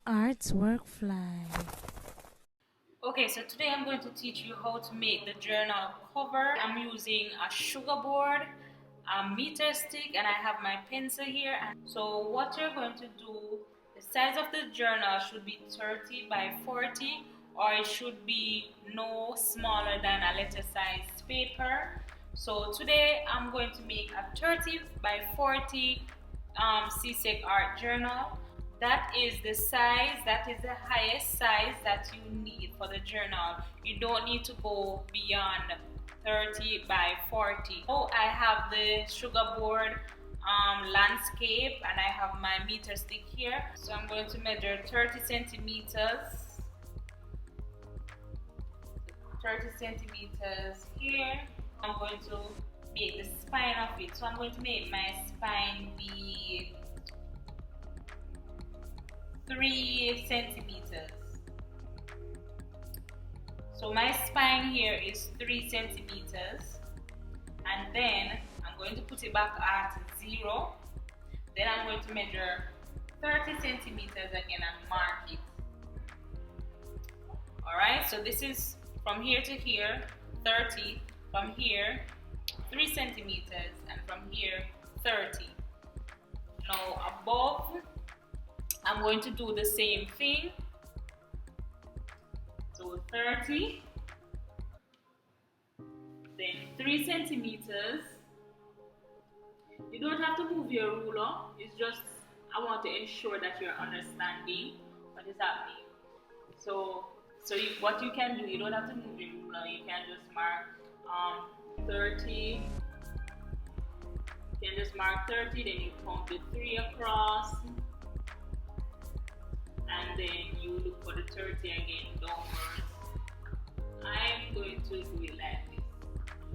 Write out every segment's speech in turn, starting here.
Arts Workfly. Okay, so today I'm going to teach you how to make the journal cover. I'm using a sugar board, a meter stick, and I have my pencil here. So what you're going to do, the size of the journal should be 30 by 40, or it should be no smaller than a letter size paper. So today I'm going to make a 30 by 40 Csec art journal. That is the size, that is the highest size that you need for the journal. You don't need to go beyond 30 by 40. Oh, I have the sugar board landscape, and I have my meter stick here. So I'm going to measure 30 centimeters. 30 centimeters here. I'm going to make the spine of it. So I'm going to make my spine be 3 centimeters. So my spine here is 3 centimeters, and then I'm going to put it back at 0. Then I'm going to measure 30 centimeters again and mark it. Alright, so this is from here to here 30, from here 3 centimeters, and from here 30. Now above, I'm going to do the same thing. So 30, then 3 centimeters. You don't have to move your ruler. It's just, I want to ensure that you're understanding what is happening. So what you can do, you don't have to move your ruler. You can just mark 30. You can just mark 30, then you count the 3 across. And then you look for the 30 again downwards. I'm going to do it like this.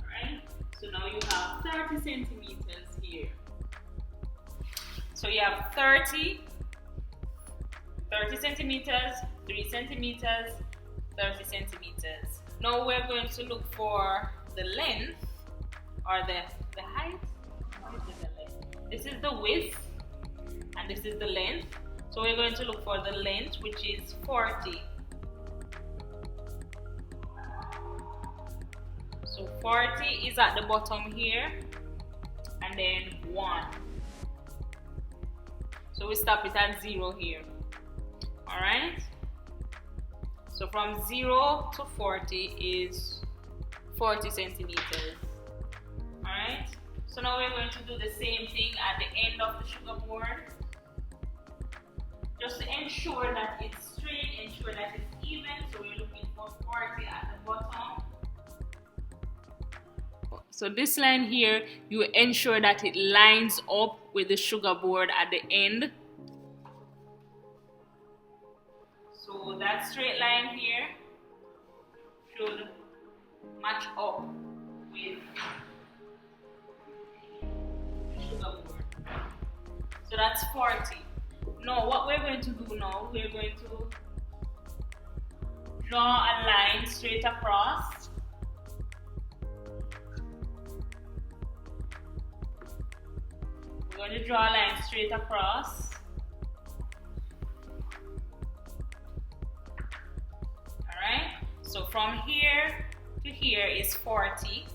Alright? So now you have 30 centimeters here. So you have 30 centimeters, 3 centimeters, 30 centimeters. Now we're going to look for the length, or the height. This is the width, and this is the length. So we're going to look for the length, which is 40. So 40 is at the bottom here, and then 1. So we stop it at 0 here. Alright? So from 0 to 40 is 40 centimeters. Alright? So now we're going to do the same thing at the end of the sugar board. Just to ensure that it's straight, ensure that it's even. So we're looking for 40 at the bottom. So this line here, you ensure that it lines up with the sugar board at the end. So that straight line here should match up with the sugar board. So that's 40. Now what we're going to do now, we're going to draw a line straight across. We're going to draw a line straight across. Alright, so from here to here is 40,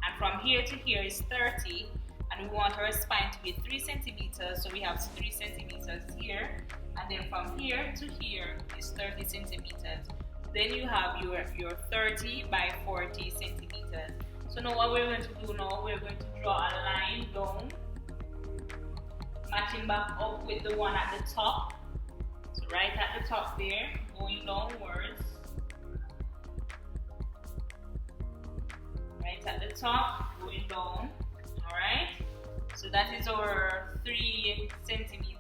and from here to here is 30, and we want our spine to be 3 centimeters, so we have 3 centimeters here, and then from here to here is 30 centimeters. Then you have your 30 by 40 centimeters. So now what we're going to do now, we're going to draw a line down, matching back up with the one at the top. So right at the top there, going downwards. Right at the top, going down. Alright? So that is our 3 centimeters.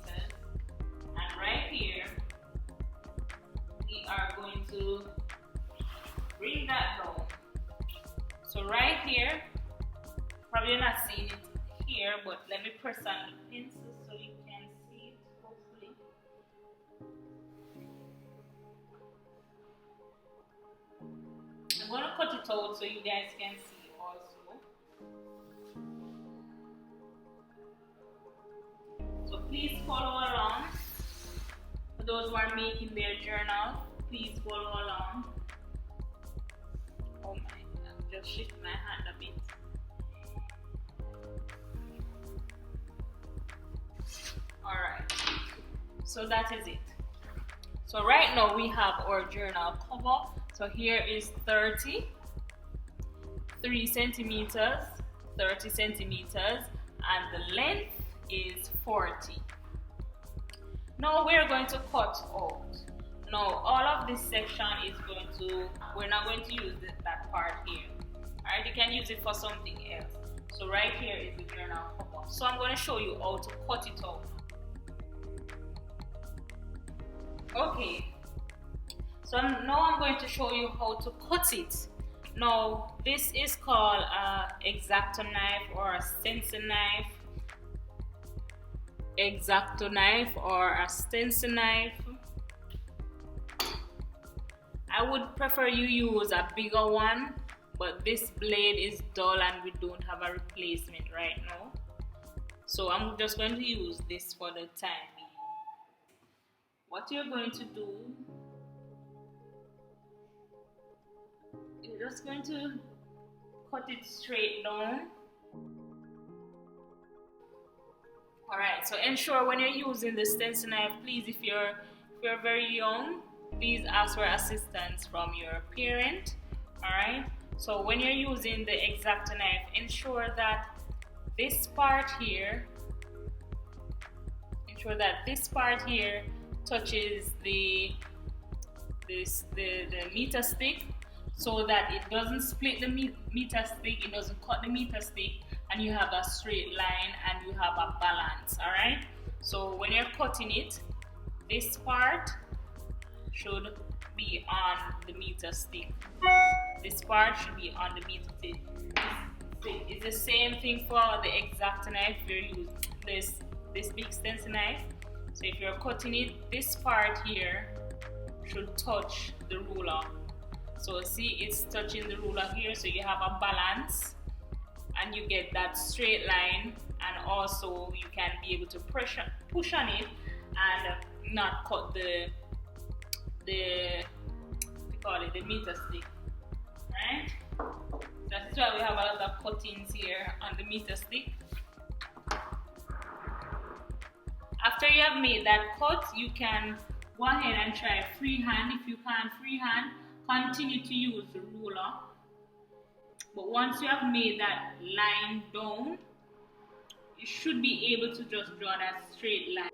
And right here, we are going to bring that down. So right here, probably not seeing it here, but let me press on the pencil so you can see it, hopefully. I'm going to cut it out so you guys can see also. So please follow along. For those who are making their journal, please follow along. Oh my God, just shift my hand a bit. Alright, so that is it. So right now we have our journal cover. So here is 3 centimeters, 30 centimeters, and the length is 40. Now we're going to cut out. Now all of this section is going to, we're not going to use that part here. Alright, you can use it for something else. So right here is the journal cover. So I'm going to show you how to cut it out. Okay, so now I'm going to show you how to cut it. Now this is called an X-Acto knife or a stencil knife. X-Acto knife or a stencil knife. I would prefer you use a bigger one, but this blade is dull and we don't have a replacement right now. So I'm just going to use this for the time being. What you're going to do, you're just going to cut it straight down. Alright, so ensure when you're using the stencil knife, please, if you're very young, please ask for assistance from your parent. Alright, so when you're using the X-Acto knife, ensure that this part here touches the meter stick, so that it doesn't split the meter stick, it doesn't cut the meter stick, and you have a straight line and you have a balance. Alright, so when you're cutting it, this part should be on the meter stick. This part should be on the meter stick. It's the same thing for the X-Acto knife. If you're using this big stencil knife, so if you're cutting it, this part here should touch the ruler. So see, it's touching the ruler here, so you have a balance and you get that straight line, and also you can be able to push on it and not cut the meter stick, right? That's why we have a lot of cuttings here on the meter stick. After you have made that cut, you can go ahead and try freehand. If you can't freehand, continue to use the ruler. But once you have made that line down, you should be able to just draw that straight line.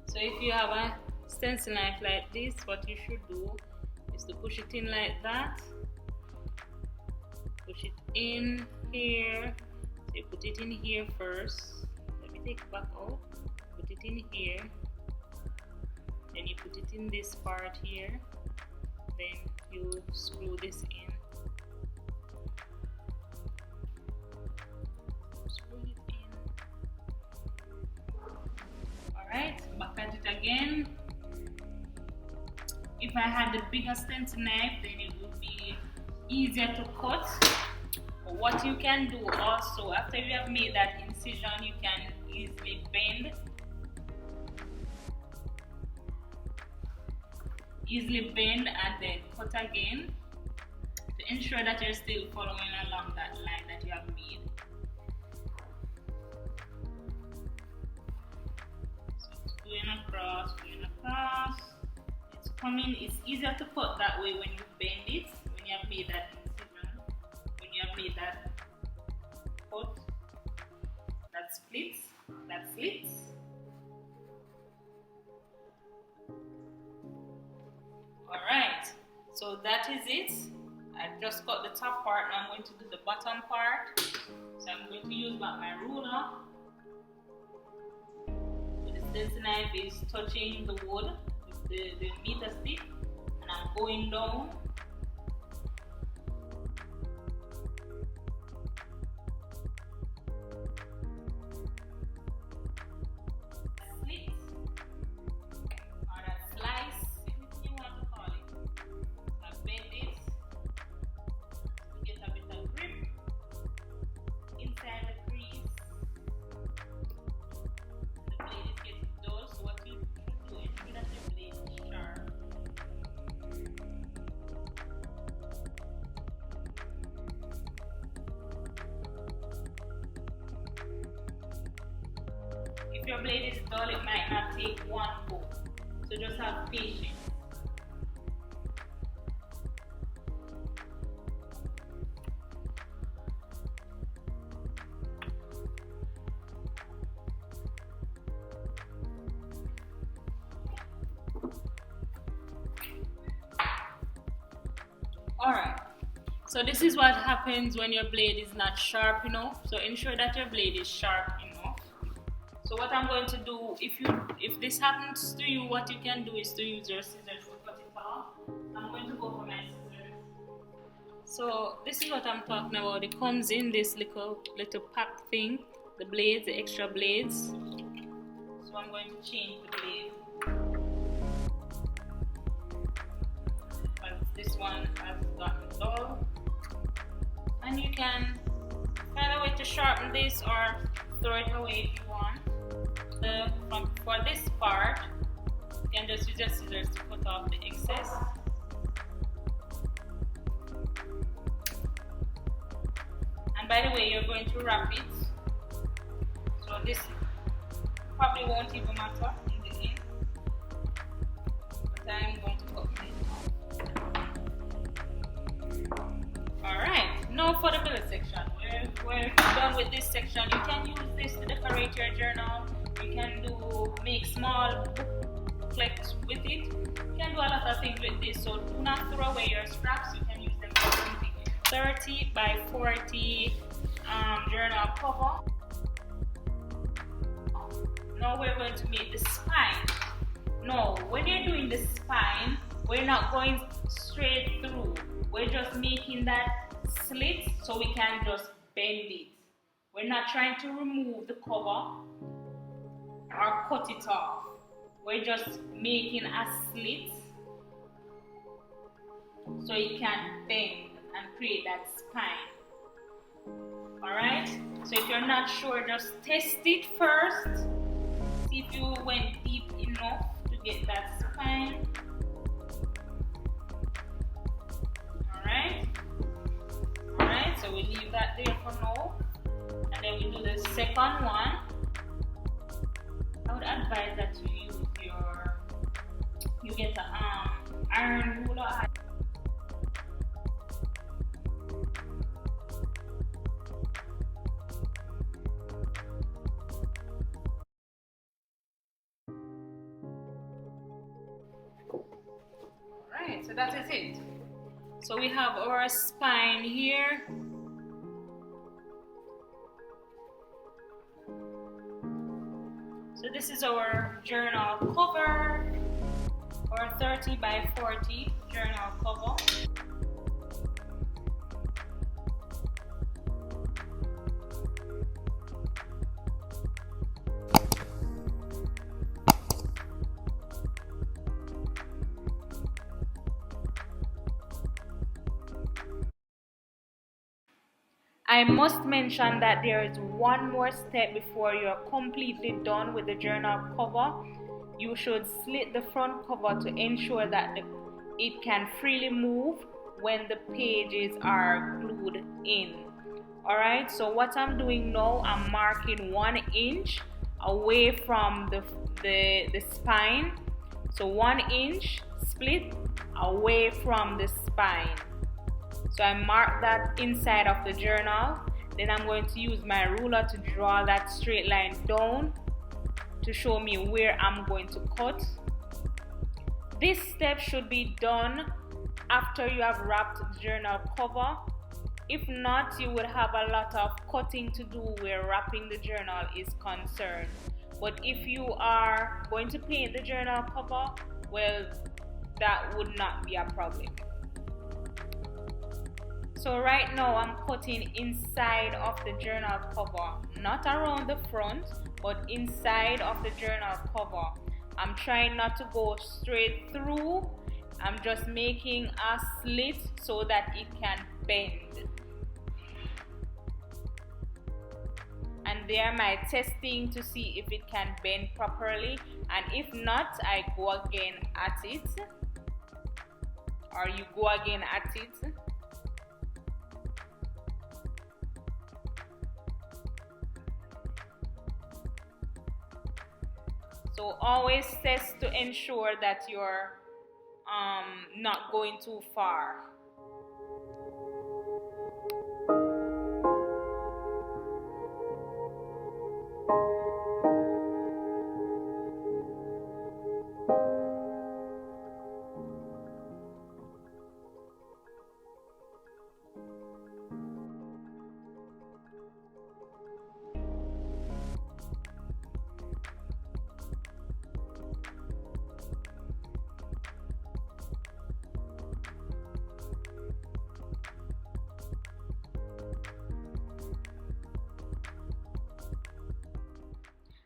So if you have a stencil knife like this, what you should do is to push it in like that. Push it in here. So you put it in here first. Let me take it back out. Put it in here. Then you put it in this part here. Then you screw this in. Screw it in. Alright, back at it again. If I had the bigger stencil knife, then it would be easier to cut. But what you can do also, after you have made that incision, you can easily bend. And then cut again to ensure that you're still following along that line that you have made. So it's going across. It's coming. It's easier to cut that way when you bend it, when you have made that incision, when you have made that cut, that slits. Alright, so that is it. I just got the top part, now I'm going to do the bottom part. So I'm going to use my ruler. So the stencil knife is touching the wood, the meter stick, and I'm going down. Get a your blade is dull, it might not take one go. So just have patience. Alright, so this is what happens when your blade is not sharp enough. So ensure that your blade is sharp enough. So what I'm going to do, if this happens to you, what you can do is to use your scissors to cut it off. I'm going to go for my scissors. So this is what I'm talking about. It comes in this little pack thing, the blades, the extra blades. So I'm going to change the blade. This one has gotten dull, and you can find a way to sharpen this or throw it away if you want. For this part, you can just use your scissors to cut off the excess. And by the way, you're going to wrap it, so this probably won't even matter in the end, but I'm going to cut it. Alright, now for the middle section. We're done with this section. You can use this to decorate your journal. You can make small booklets with it. You can do a lot of things with this. So do not throw away your scraps. You can use them for something. 30 by 40 journal cover. Now we're going to make the spine. No, when you're doing the spine, we're not going straight through. We're just making that slit so we can just bend it. We're not trying to remove the cover or cut it off. We're just making a slit so it can bend and create that spine. Alright? So if you're not sure, just test it first. See if you went deep enough to get that spine. Alright, so we leave that there for now. And then we do the second one. I would advise that you get an iron ruler. Alright, so that is it. So we have our spine here. So this is our journal cover, or 30 by 40 journal cover. I must mention that there is one more step before you're completely done with the journal cover. You should slit the front cover to ensure that it can freely move when the pages are glued in. Alright, so what I'm doing now, I'm marking 1 inch away from the spine. So 1 inch split away from the spine. So I mark that inside of the journal. Then I'm going to use my ruler to draw that straight line down to show me where I'm going to cut. This step should be done after you have wrapped the journal cover. If not, you would have a lot of cutting to do where wrapping the journal is concerned. But if you are going to paint the journal cover, well, that would not be a problem. So right now I'm cutting inside of the journal cover, not around the front, but inside of the journal cover. I'm trying not to go straight through. I'm just making a slit so that it can bend. And there my testing to see if it can bend properly, and if not, I go again at it, or you go again at it. So always test to ensure that you're not going too far.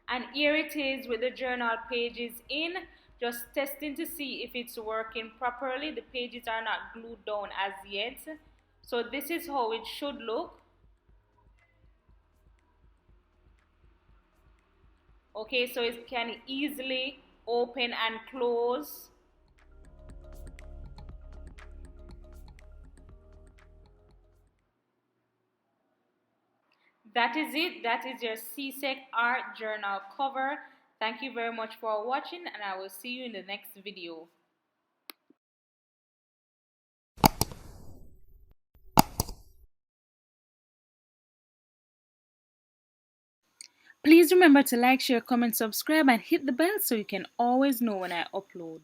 And here it is with the journal pages in, just testing to see if it's working properly. The pages are not glued down as yet. So this is how it should look. Okay, so it can easily open and close. That is it. That is your Csec art journal cover. Thank you very much for watching, and I will see you in the next video. Please remember to like, share, comment, subscribe, and hit the bell so you can always know when I upload.